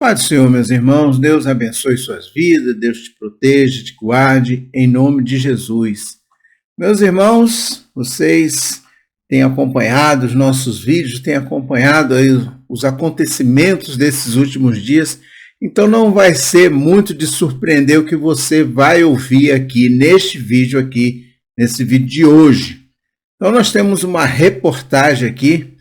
Paz do Senhor, meus irmãos, Deus abençoe suas vidas, Deus te proteja, te guarde, em nome de Jesus. Meus irmãos, vocês têm acompanhado os nossos vídeos, têm acompanhado aí os acontecimentos desses últimos dias, então não vai ser muito de surpreender o que você vai ouvir aqui neste vídeo nesse vídeo de hoje. Então nós temos uma reportagem aqui,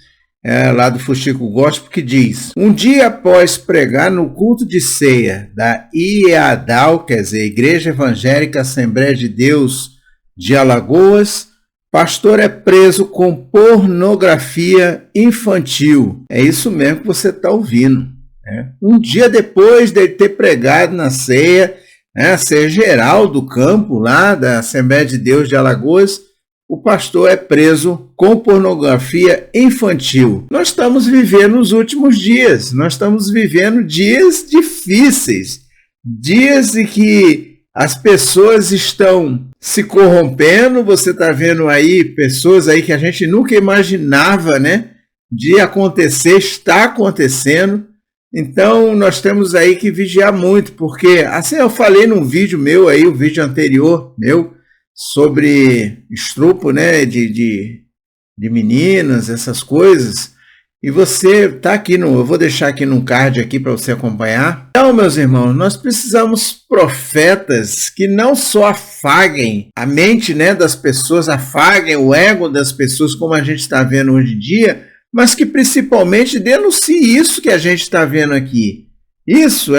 lá do Fuxico Gospel, que diz: um dia após pregar no culto de ceia da IEADAL, quer dizer, Igreja Evangélica Assembleia de Deus de Alagoas, pastor é preso com pornografia infantil. É isso mesmo que você está ouvindo. Um dia depois de ele ter pregado na ceia, a ceia geral do campo lá da Assembleia de Deus de Alagoas, o pastor é preso com pornografia infantil. Nós estamos vivendo os últimos dias, nós estamos vivendo dias difíceis, dias em que as pessoas estão se corrompendo. Você está vendo aí pessoas aí que a gente nunca imaginava, de acontecer, está acontecendo. Então nós temos aí que vigiar muito, porque assim eu falei num vídeo meu aí, o vídeo anterior meu, sobre estupro, de meninas, essas coisas. E você está aqui, eu vou deixar aqui no card aqui para você acompanhar. Então, meus irmãos, nós precisamos profetas que não só afaguem a mente, das pessoas, afaguem o ego das pessoas, como a gente está vendo hoje em dia, mas que principalmente denuncie isso que a gente está vendo aqui. Isso,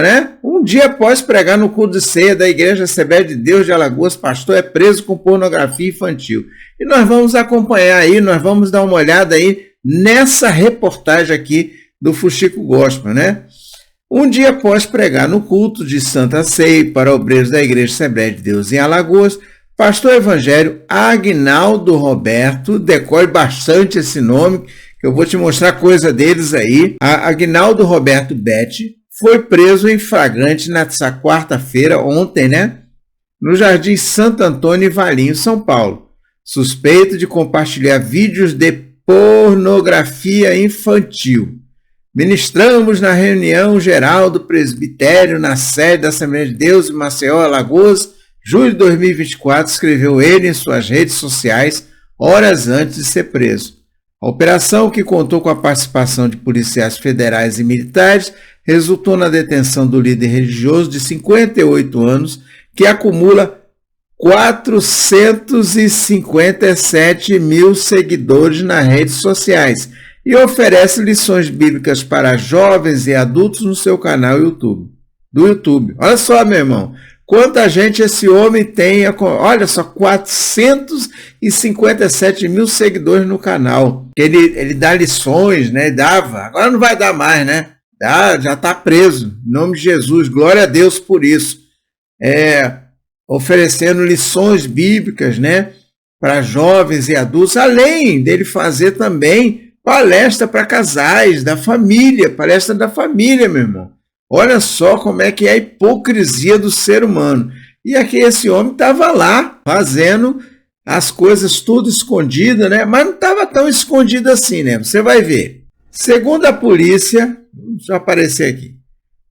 Um dia após pregar no culto de ceia da Igreja Assembleia de Deus de Alagoas, pastor é preso com pornografia infantil. E nós vamos acompanhar aí, nós vamos dar uma olhada aí nessa reportagem aqui do Fuxico Gospel, Um dia após pregar no culto de Santa Ceia para obreiros da Igreja Assembleia de Deus em Alagoas, pastor evangélico Agnaldo Roberto, decore bastante esse nome, que eu vou te mostrar coisa deles aí, Agnaldo Roberto Betti, foi preso em flagrante nessa quarta-feira, ontem, no Jardim Santo Antônio e Valinho, São Paulo, suspeito de compartilhar vídeos de pornografia infantil. Ministramos na reunião geral do presbitério na sede da Assembleia de Deus em Maceió, Alagoas, julho de 2024, escreveu ele em suas redes sociais, horas antes de ser preso. A operação, que contou com a participação de policiais federais e militares, resultou na detenção do líder religioso de 58 anos, que acumula 457 mil seguidores nas redes sociais e oferece lições bíblicas para jovens e adultos no seu canal do YouTube. Olha só, meu irmão, quanta gente esse homem tem, olha só, 457 mil seguidores no canal. Ele dá lições, dava, agora não vai dar mais, já está preso, em nome de Jesus, glória a Deus por isso. Oferecendo lições bíblicas, para jovens e adultos, além dele fazer também palestra para casais, palestra da família, meu irmão. Olha só como é que é a hipocrisia do ser humano. E aqui esse homem estava lá, fazendo as coisas tudo escondido, mas não estava tão escondido assim, Você vai ver. Segundo a polícia, deixa eu aparecer aqui.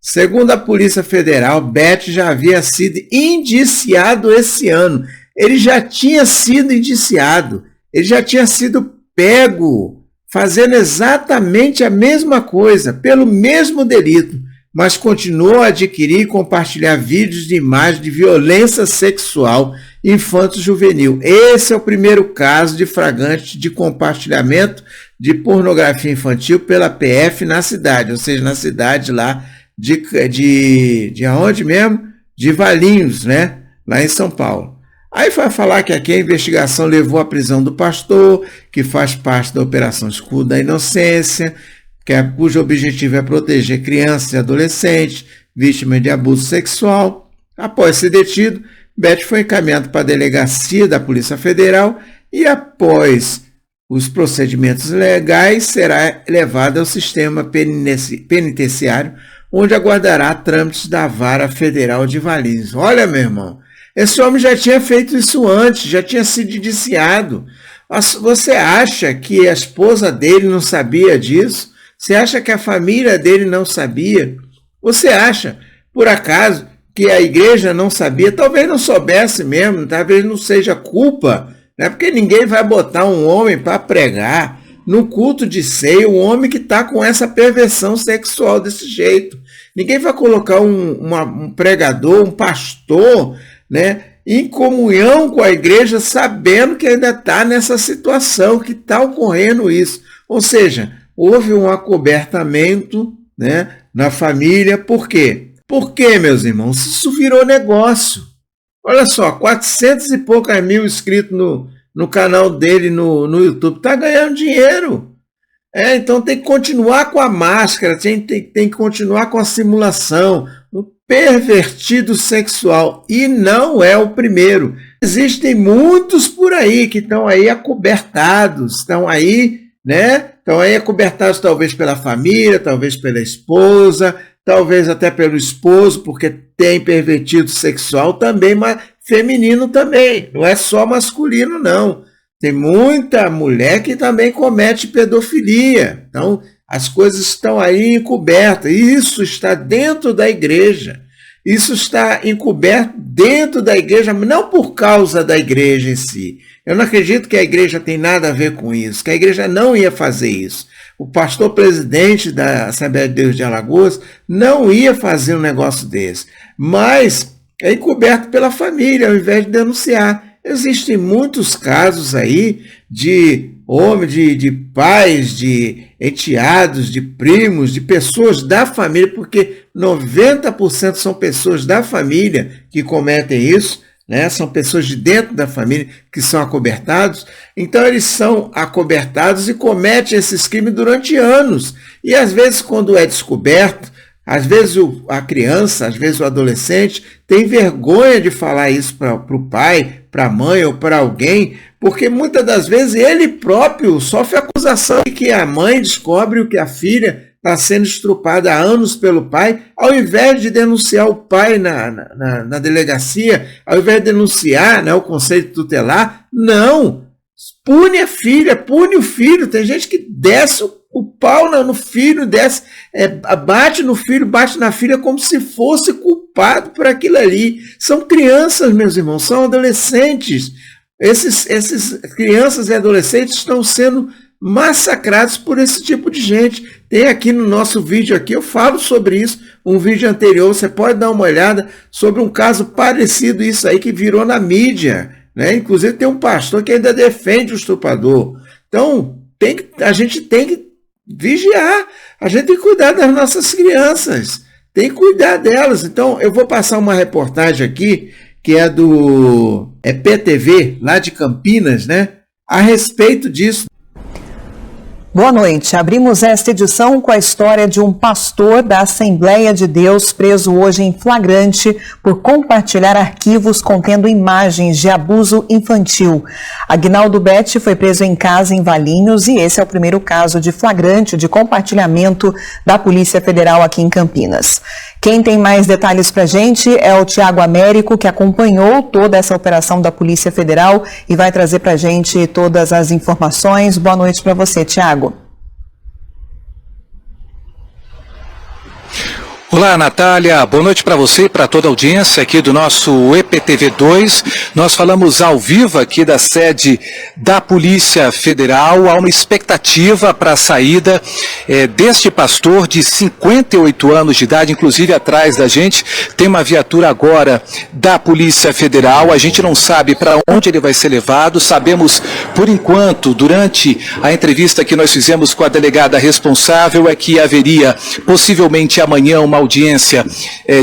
Segundo a Polícia Federal, Betti já havia sido indiciado esse ano. Ele já tinha sido indiciado. Ele já tinha sido pego fazendo exatamente a mesma coisa, pelo mesmo delito, mas continuou a adquirir e compartilhar vídeos de imagens de violência sexual infanto-juvenil. Esse é o primeiro caso de flagrante de compartilhamento de pornografia infantil pela PF na cidade, ou seja, na cidade lá de aonde mesmo? De Valinhos, lá em São Paulo. Aí vai falar que aqui a investigação levou à prisão do pastor, que faz parte da Operação Escudo da Inocência, cujo objetivo é proteger crianças e adolescentes vítimas de abuso sexual. Após ser detido, Betti foi encaminhado para a delegacia da Polícia Federal e, após os procedimentos legais, será levado ao sistema penitenciário, onde aguardará trâmites da Vara Federal de Valinhos. Olha, meu irmão, esse homem já tinha feito isso antes, já tinha sido indiciado. Você acha que a esposa dele não sabia disso? Você acha que a família dele não sabia? Você acha, por acaso, que a igreja não sabia? Talvez não soubesse mesmo, talvez não seja culpa, né? Porque ninguém vai botar um homem para pregar no culto de ceia, um homem que está com essa perversão sexual desse jeito. Ninguém vai colocar um pregador, um pastor, né, em comunhão com a igreja, sabendo que ainda está nessa situação, que está ocorrendo isso. Ou seja, houve um acobertamento, né, na família. Por quê? Por quê, meus irmãos? Isso virou negócio. Olha só, 400 e poucas mil inscritos no canal dele no YouTube. Está ganhando dinheiro. Então tem que continuar com a máscara, tem que continuar com a simulação. Um pervertido sexual. E não é o primeiro. Existem muitos por aí que estão aí acobertados, estão aí, né? Estão aí acobertados talvez pela família, talvez pela esposa, talvez até pelo esposo, porque tem pervertido sexual também, mas feminino também. Não é só masculino, não. Tem muita mulher que também comete pedofilia. Então, as coisas estão aí encobertas. Isso está dentro da igreja. Isso está encoberto dentro da igreja, não por causa da igreja em si. Eu não acredito que a igreja tem nada a ver com isso, que a igreja não ia fazer isso. O pastor presidente da Assembleia de Deus de Alagoas não ia fazer um negócio desse. Mas é encoberto pela família, ao invés de denunciar. Existem muitos casos aí de homens, de pais, de enteados, de primos, de pessoas da família, porque 90% são pessoas da família que cometem isso, né? São pessoas de dentro da família que são acobertados. Então eles são acobertados e cometem esses crimes durante anos. E às vezes, quando é descoberto, às vezes a criança, às vezes o adolescente tem vergonha de falar isso para o pai, para a mãe ou para alguém, porque muitas das vezes ele próprio sofre acusação de que a mãe descobre que a filha está sendo estrupada há anos pelo pai, ao invés de denunciar o pai na delegacia, ao invés de denunciar, né, o conselho tutelar, não, pune a filha, pune o filho. Tem gente que desce o pau no filho, desce, bate no filho, bate na filha como se fosse culpado por aquilo ali. São crianças, meus irmãos, são adolescentes. Esses crianças e adolescentes estão sendo massacrados por esse tipo de gente. Tem aqui no nosso vídeo aqui, eu falo sobre isso, um vídeo anterior, você pode dar uma olhada sobre um caso parecido isso aí que virou na mídia, né? Inclusive tem um pastor que ainda defende o estuprador. Então, a gente tem que vigiar, a gente tem que cuidar das nossas crianças, tem que cuidar delas. Então, eu vou passar uma reportagem aqui, que é do PTV, lá de Campinas, né? A respeito disso. Boa noite. Abrimos esta edição com a história de um pastor da Assembleia de Deus preso hoje em flagrante por compartilhar arquivos contendo imagens de abuso infantil. Aguinaldo Betti foi preso em casa em Valinhos e esse é o primeiro caso de flagrante de compartilhamento da Polícia Federal aqui em Campinas. Quem tem mais detalhes para a gente é o Tiago Américo, que acompanhou toda essa operação da Polícia Federal e vai trazer para a gente todas as informações. Boa noite para você, Tiago. Olá, Natália. Boa noite para você e para toda a audiência aqui do nosso EPTV2. Nós falamos ao vivo aqui da sede da Polícia Federal. Há uma expectativa para a saída deste pastor de 58 anos de idade. Inclusive, atrás da gente tem uma viatura agora da Polícia Federal. A gente não sabe para onde ele vai ser levado. Sabemos, por enquanto, durante a entrevista que nós fizemos com a delegada responsável, é que haveria possivelmente amanhã uma audiência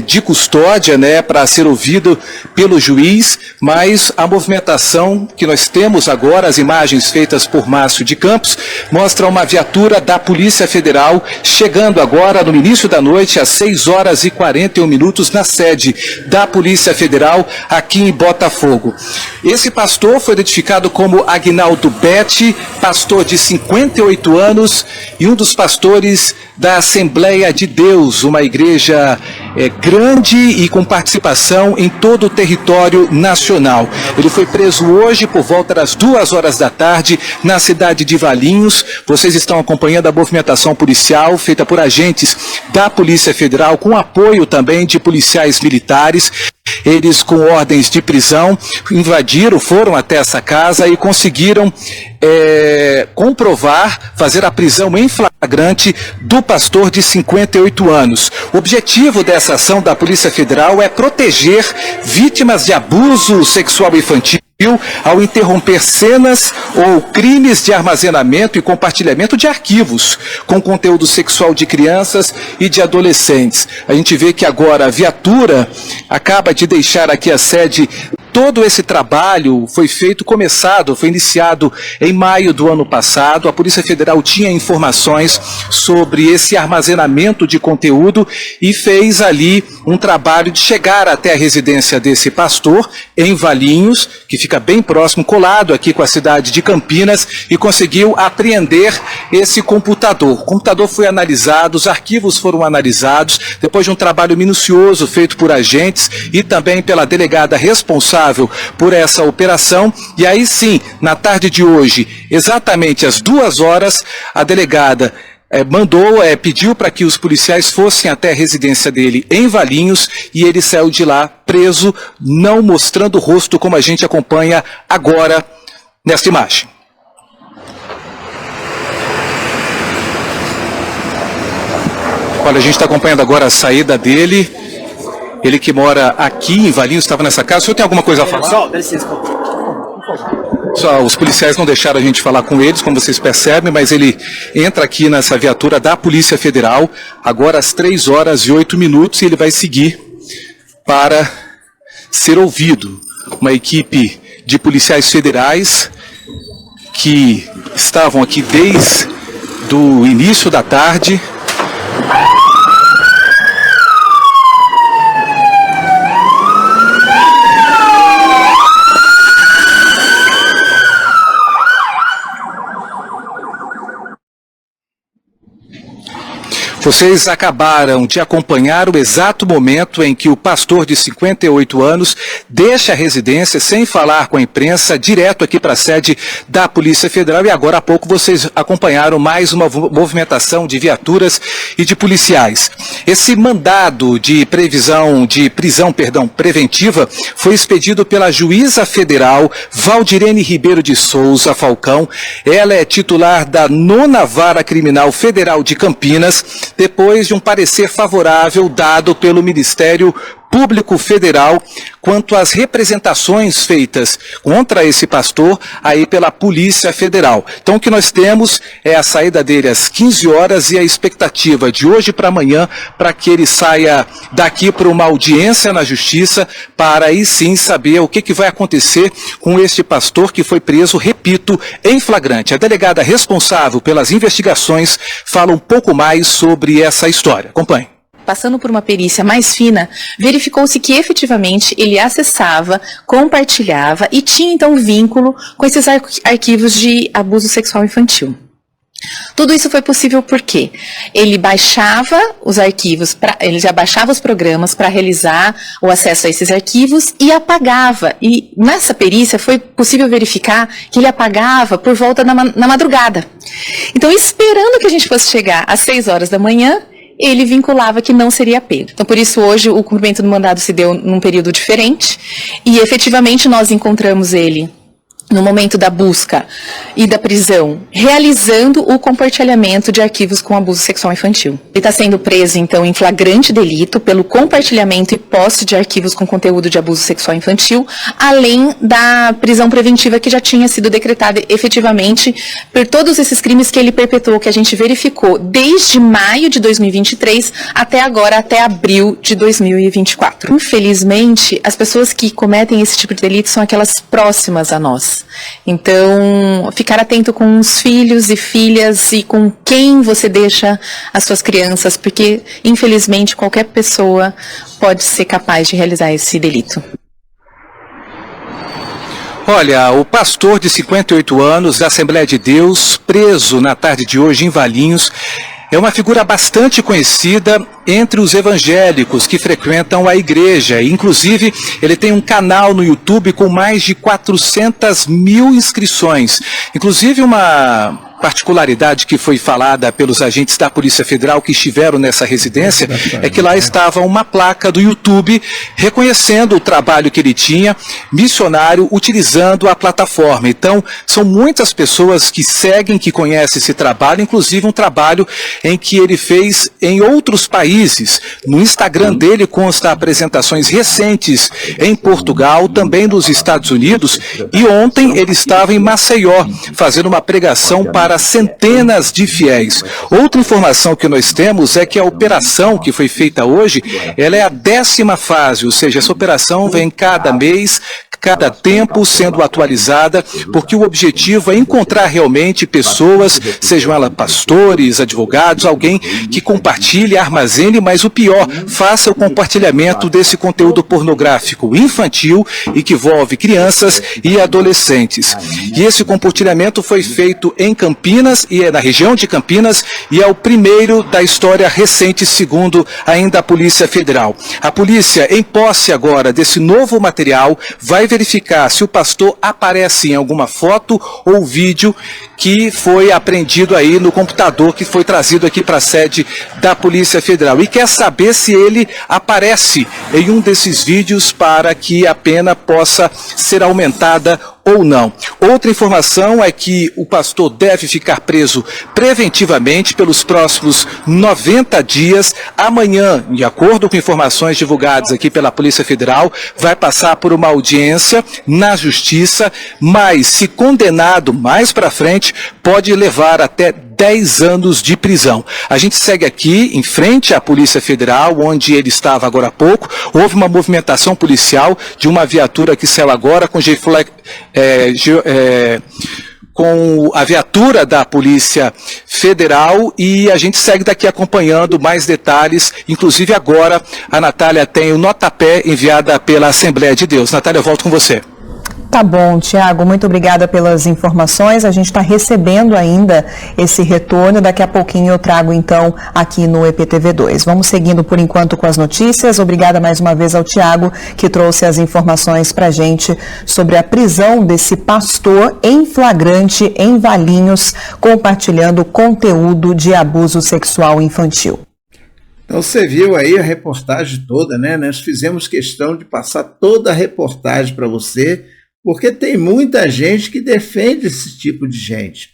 de custódia, né, para ser ouvido pelo juiz, mas a movimentação que nós temos agora, as imagens feitas por Márcio de Campos, mostram uma viatura da Polícia Federal chegando agora no início da noite, às 6h41, na sede da Polícia Federal, aqui em Botafogo. Esse pastor foi identificado como Aguinaldo Betti, pastor de 58 anos e um dos pastores da Assembleia de Deus, uma igreja seja grande e com participação em todo o território nacional. Ele foi preso hoje por volta das 2 horas da tarde na cidade de Valinhos. Vocês estão acompanhando a movimentação policial feita por agentes da Polícia Federal, com apoio também de policiais militares. Eles, com ordens de prisão, invadiram, foram até essa casa e conseguiram comprovar, fazer a prisão em flagrante do pastor de 58 anos. O objetivo dessa ação da Polícia Federal é proteger vítimas de abuso sexual infantil ao interromper cenas ou crimes de armazenamento e compartilhamento de arquivos com conteúdo sexual de crianças e de adolescentes. A gente vê que agora a viatura acaba de deixar aqui a sede. Todo esse trabalho foi iniciado em maio do ano passado. A Polícia Federal tinha informações sobre esse armazenamento de conteúdo e fez ali um trabalho de chegar até a residência desse pastor, em Valinhos, que fica bem próximo, colado aqui com a cidade de Campinas, e conseguiu apreender esse computador. O computador foi analisado, os arquivos foram analisados, depois de um trabalho minucioso feito por agentes e também pela delegada responsável por essa operação. E aí sim, na tarde de hoje, exatamente às 2 horas, a delegada pediu para que os policiais fossem até a residência dele em Valinhos, e ele saiu de lá preso, não mostrando o rosto, como a gente acompanha agora nesta imagem. Olha, a gente está acompanhando agora a saída dele. Ele que mora aqui em Valinhos, estava nessa casa. O senhor tem alguma coisa a falar? Só, dá licença. Só, os policiais não deixaram a gente falar com eles, como vocês percebem, mas ele entra aqui nessa viatura da Polícia Federal, agora às 3 horas e 8 minutos, e ele vai seguir para ser ouvido. Uma equipe de policiais federais que estavam aqui desde o início da tarde. Vocês acabaram de acompanhar o exato momento em que o pastor de 58 anos deixa a residência sem falar com a imprensa, direto aqui para a sede da Polícia Federal, e agora há pouco vocês acompanharam mais uma movimentação de viaturas e de policiais. Esse mandado de prisão preventiva foi expedido pela juíza federal Valdirene Ribeiro de Souza Falcão. Ela é titular da 9ª Vara Criminal Federal de Campinas, depois de um parecer favorável dado pelo Ministério Público Federal quanto às representações feitas contra esse pastor aí pela Polícia Federal. Então o que nós temos é a saída dele às 15 horas e a expectativa de hoje para amanhã para que ele saia daqui para uma audiência na Justiça, para aí sim saber o que vai acontecer com este pastor que foi preso, repito, em flagrante. A delegada responsável pelas investigações fala um pouco mais sobre essa história. Acompanhe. Passando por uma perícia mais fina, verificou-se que efetivamente ele acessava, compartilhava e tinha então vínculo com esses arquivos de abuso sexual infantil. Tudo isso foi possível porque ele baixava os arquivos, ele já baixava os programas para realizar o acesso a esses arquivos e apagava. E nessa perícia foi possível verificar que ele apagava por volta na madrugada. Então, esperando que a gente fosse chegar às 6 horas da manhã, ele vinculava que não seria pego. Então, por isso, hoje, o cumprimento do mandado se deu num período diferente e, efetivamente, nós encontramos ele no momento da busca e da prisão, realizando o compartilhamento de arquivos com abuso sexual infantil. Ele está sendo preso, então, em flagrante delito pelo compartilhamento e posse de arquivos com conteúdo de abuso sexual infantil, além da prisão preventiva que já tinha sido decretada efetivamente por todos esses crimes que ele perpetuou, que a gente verificou desde maio de 2023 até agora, até abril de 2024. Infelizmente, as pessoas que cometem esse tipo de delito são aquelas próximas a nós. Então, ficar atento com os filhos e filhas e com quem você deixa as suas crianças, porque, infelizmente, qualquer pessoa pode ser capaz de realizar esse delito. Olha, o pastor de 58 anos da Assembleia de Deus, preso na tarde de hoje em Valinhos, É uma figura bastante conhecida entre os evangélicos que frequentam a igreja. Inclusive, ele tem um canal no YouTube com mais de 400 mil inscrições. Inclusive, uma particularidade que foi falada pelos agentes da Polícia Federal que estiveram nessa residência é que lá estava uma placa do YouTube reconhecendo o trabalho que ele tinha, missionário, utilizando a plataforma. Então, são muitas pessoas que seguem, que conhecem esse trabalho, inclusive um trabalho em que ele fez em outros países. No Instagram dele consta apresentações recentes em Portugal, também nos Estados Unidos, e ontem ele estava em Maceió, fazendo uma pregação para centenas de fiéis. Outra informação que nós temos é que a operação que foi feita hoje, ela é a 10ª fase, ou seja, essa operação vem cada mês, cada tempo sendo atualizada, porque o objetivo é encontrar realmente pessoas, sejam elas pastores, advogados, alguém que compartilhe, armazene, mas o pior, faça o compartilhamento desse conteúdo pornográfico infantil e que envolve crianças e adolescentes. E esse compartilhamento foi feito em Campinas, e é na região de Campinas, e é o primeiro da história recente, segundo ainda a Polícia Federal. A polícia, em posse agora desse novo material, vai verificar se o pastor aparece em alguma foto ou vídeo que foi apreendido aí no computador que foi trazido aqui para a sede da Polícia Federal. E quer saber se ele aparece em um desses vídeos para que a pena possa ser aumentada ou não. Outra informação é que o pastor deve ficar preso preventivamente pelos próximos 90 dias. Amanhã, de acordo com informações divulgadas aqui pela Polícia Federal, vai passar por uma audiência na Justiça, mas se condenado mais para frente, pode levar até 10 anos de prisão. A gente segue aqui em frente à Polícia Federal, onde ele estava agora há pouco. Houve uma movimentação policial de uma viatura que saiu agora com com a viatura da Polícia Federal, e a gente segue daqui acompanhando mais detalhes. Inclusive agora a Natália tem o notapé enviada pela Assembleia de Deus. Natália, eu volto com você. Tá bom, Tiago, muito obrigada pelas informações. A gente está recebendo ainda esse retorno. Daqui a pouquinho eu trago, então, aqui no EPTV2. Vamos seguindo, por enquanto, com as notícias. Obrigada mais uma vez ao Tiago, que trouxe as informações para a gente sobre a prisão desse pastor em flagrante em Valinhos, compartilhando conteúdo de abuso sexual infantil. Então você viu aí a reportagem toda, né? Nós fizemos questão de passar toda a reportagem para você, porque tem muita gente que defende esse tipo de gente.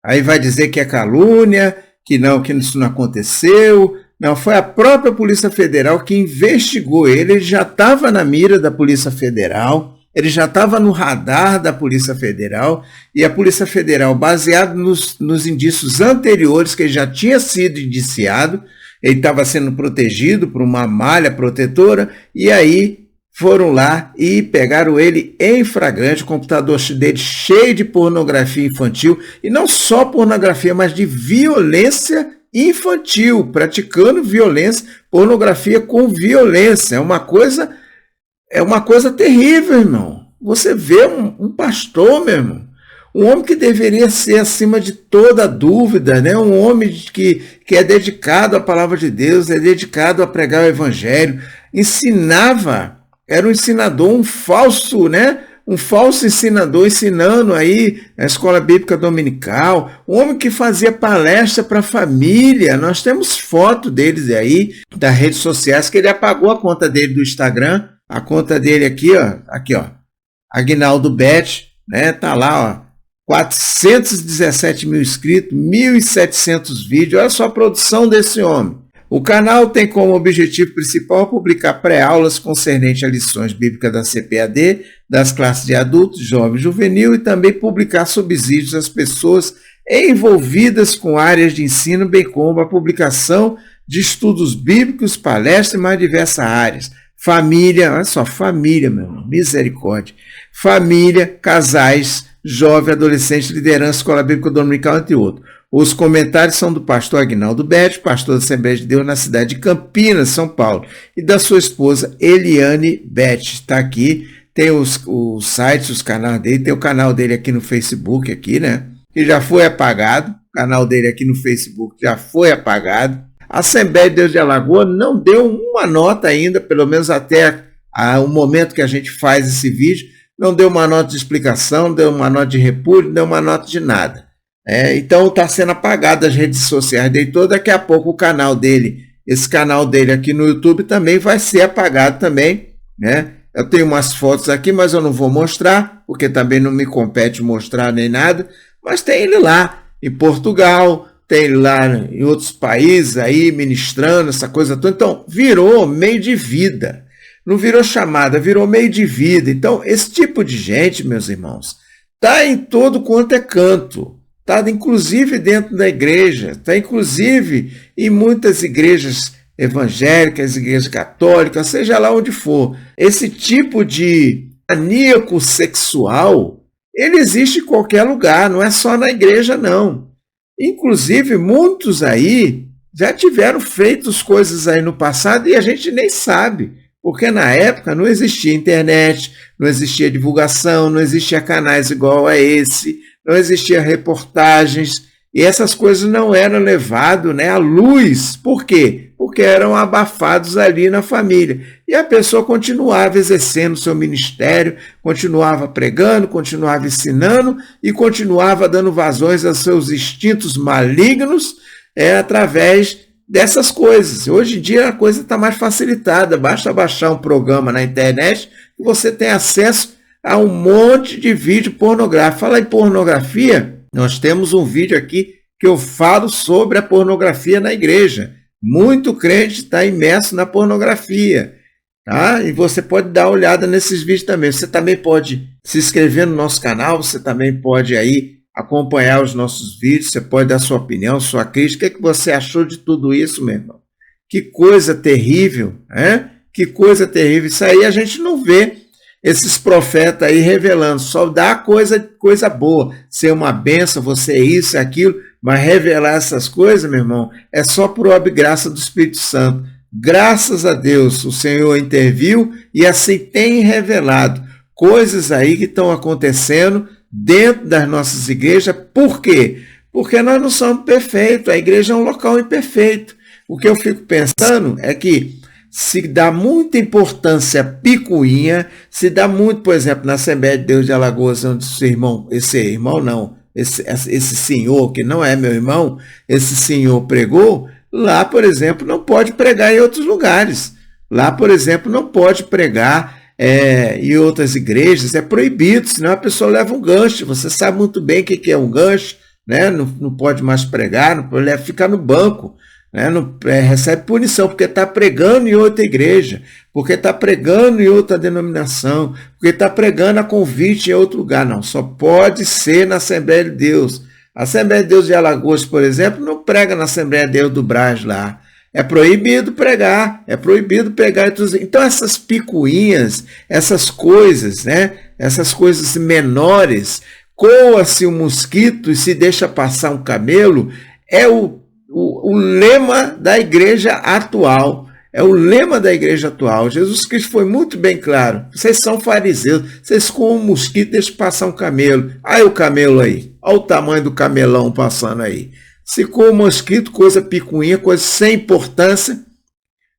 Aí vai dizer que é calúnia, que isso não aconteceu. Não, foi a própria Polícia Federal que investigou ele. Ele já estava na mira da Polícia Federal, ele já estava no radar da Polícia Federal, e a Polícia Federal, baseado nos indícios anteriores, que ele já tinha sido indiciado, ele estava sendo protegido por uma malha protetora, e aí foram lá e pegaram ele em flagrante, o computador dele cheio de pornografia infantil, e não só pornografia, mas de violência infantil, praticando violência, pornografia com violência. É uma coisa terrível, irmão. Você vê um pastor, meu irmão, um homem que deveria ser acima de toda dúvida, né? Um homem que é dedicado à palavra de Deus, é dedicado a pregar o evangelho, era um ensinador, um falso ensinador, ensinando aí na escola bíblica dominical, um homem que fazia palestra para a família. Nós temos foto deles aí, das redes sociais, que ele apagou a conta dele do Instagram, a conta dele aqui, ó, Aguinaldo Bet, né, tá lá, ó, 417 mil inscritos, 1.700 vídeos, olha só a produção desse homem. O canal tem como objetivo principal publicar pré-aulas concernentes a lições bíblicas da CPAD, das classes de adultos, jovem e juvenil, e também publicar subsídios às pessoas envolvidas com áreas de ensino, bem como a publicação de estudos bíblicos, palestras e mais diversas áreas. Família, olha só, família, meu irmão, misericórdia. Família, casais, jovem, adolescente, liderança, escola bíblica dominical, entre outros. Os comentários são do pastor Aguinaldo Bet, pastor da Assembleia de Deus na cidade de Campinas, São Paulo, e da sua esposa Eliane Bet. Está aqui, tem os sites, os canais dele, tem o canal dele aqui no Facebook, aqui, né? Que já foi apagado, canal dele aqui no Facebook já foi apagado. A Assembleia de Deus de Alagoas não deu uma nota ainda, pelo menos até o momento que a gente faz esse vídeo, não deu uma nota de explicação, não deu uma nota de repúdio, não deu uma nota de nada. Então está sendo apagado das redes sociais dele todo. Daqui a pouco o canal dele, esse canal dele aqui no YouTube também vai ser apagado também, né? Eu tenho umas fotos aqui, mas eu não vou mostrar, porque também não me compete mostrar nem nada, mas tem ele lá em Portugal, tem ele lá em outros países aí ministrando essa coisa toda. Então virou meio de vida, não virou chamada, virou meio de vida. Então esse tipo de gente, meus irmãos, está em todo quanto é canto. Está inclusive dentro da igreja, está inclusive em muitas igrejas evangélicas, igrejas católicas, seja lá onde for. Esse tipo de maníaco sexual, ele existe em qualquer lugar, não é só na igreja, não. Inclusive, muitos aí já tiveram feito coisas aí no passado e a gente nem sabe, porque na época não existia internet, não existia divulgação, não existia canais igual a esse, não existia reportagens, e essas coisas não eram levadas, né, à luz. Por quê? Porque eram abafados ali na família. E a pessoa continuava exercendo seu ministério, continuava pregando, continuava ensinando e continuava dando vazões aos seus instintos malignos através dessas coisas. Hoje em dia a coisa está mais facilitada, basta baixar um programa na internet e você tem acesso a um monte de vídeo pornográfico. Fala em pornografia, nós temos um vídeo aqui que eu falo sobre a pornografia na igreja. Muito crente está imerso na pornografia, tá? E você pode dar uma olhada nesses vídeos também. Você também pode se inscrever no nosso canal, você também pode aí acompanhar os nossos vídeos, você pode dar sua opinião, sua crítica. O que você achou de tudo isso, meu irmão? Que coisa terrível, né? Que coisa terrível. Isso aí a gente não vê esses profetas aí revelando, só dá coisa boa, ser uma benção, você isso e aquilo, mas revelar essas coisas, meu irmão, é só por obra e graça do Espírito Santo. Graças a Deus, o Senhor interviu e assim tem revelado coisas aí que estão acontecendo dentro das nossas igrejas. Por quê? Porque nós não somos perfeitos, a igreja é um local imperfeito. O que eu fico pensando é que se dá muita importância à picuinha, se dá muito, por exemplo, na Assembleia de Deus de Alagoas, onde esse senhor, que não é meu irmão, esse senhor pregou, lá, por exemplo, não pode pregar em outros lugares. Lá, por exemplo, não pode pregar em outras igrejas, é proibido, senão a pessoa leva um gancho. Você sabe muito bem o que é um gancho, né? Não pode mais pregar, não pode ficar no banco. Não, recebe punição porque está pregando em outra igreja, porque está pregando em outra denominação, porque está pregando a convite em outro lugar. Não, só pode ser na Assembleia de Deus. A Assembleia de Deus de Alagoas, por exemplo, não prega na Assembleia de Deus do Brás lá. É proibido pregar, é proibido pregar. Então essas picuinhas, essas coisas, né? Essas coisas menores, coa-se um mosquito e se deixa passar um camelo, é o lema da igreja atual. É o lema da igreja atual. Jesus Cristo foi muito bem claro. Vocês são fariseus. Vocês com um mosquito deixam passar um camelo. Aí o camelo aí. Olha o tamanho do camelão passando aí. Se com o mosquito, coisa picuinha, coisa sem importância,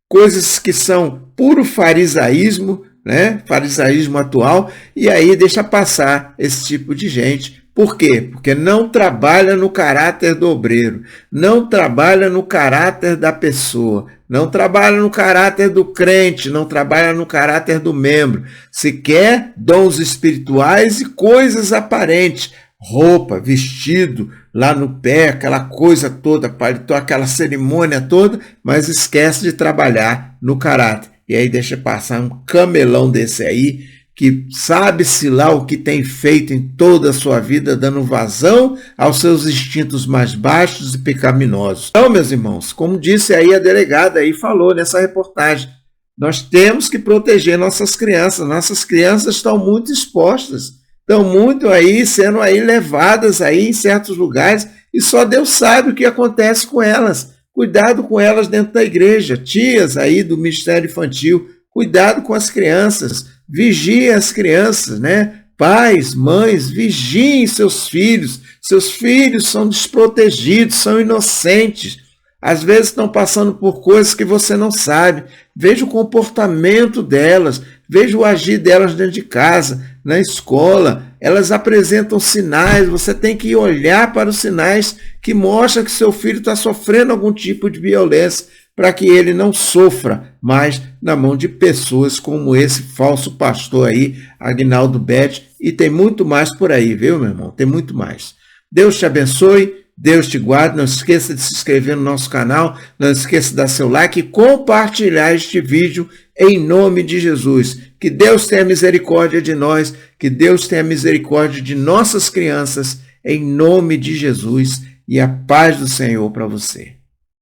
coisas que são puro farisaísmo, né? Farisaísmo atual. E aí deixa passar esse tipo de gente. Por quê? Porque não trabalha no caráter do obreiro, não trabalha no caráter da pessoa, não trabalha no caráter do crente, não trabalha no caráter do membro. Se quer dons espirituais e coisas aparentes, roupa, vestido, lá no pé, aquela coisa toda, paletó, aquela cerimônia toda, mas esquece de trabalhar no caráter. E aí deixa passar um camelão desse aí, que sabe-se lá o que tem feito em toda a sua vida, dando vazão aos seus instintos mais baixos e pecaminosos. Então, meus irmãos, como disse aí a delegada, aí falou nessa reportagem, nós temos que proteger nossas crianças estão muito expostas, estão muito aí, sendo aí levadas aí em certos lugares, e só Deus sabe o que acontece com elas. Cuidado com elas dentro da igreja, tias aí do Ministério Infantil, cuidado com as crianças, vigie as crianças, né? pais, mães, vigiem seus filhos. Seus filhos são desprotegidos, são inocentes. Às vezes estão passando por coisas que você não sabe. Veja o comportamento delas, veja o agir delas dentro de casa, na escola. Elas apresentam sinais, você tem que olhar para os sinais que mostram que seu filho está sofrendo algum tipo de violência, para que ele não sofra mais na mão de pessoas como esse falso pastor aí, Agnaldo Betti, e tem muito mais por aí, viu, meu irmão? Tem muito mais. Deus te abençoe, Deus te guarde, não esqueça de se inscrever no nosso canal, não esqueça de dar seu like e compartilhar este vídeo em nome de Jesus. Que Deus tenha misericórdia de nós, que Deus tenha misericórdia de nossas crianças, em nome de Jesus, e a paz do Senhor para você.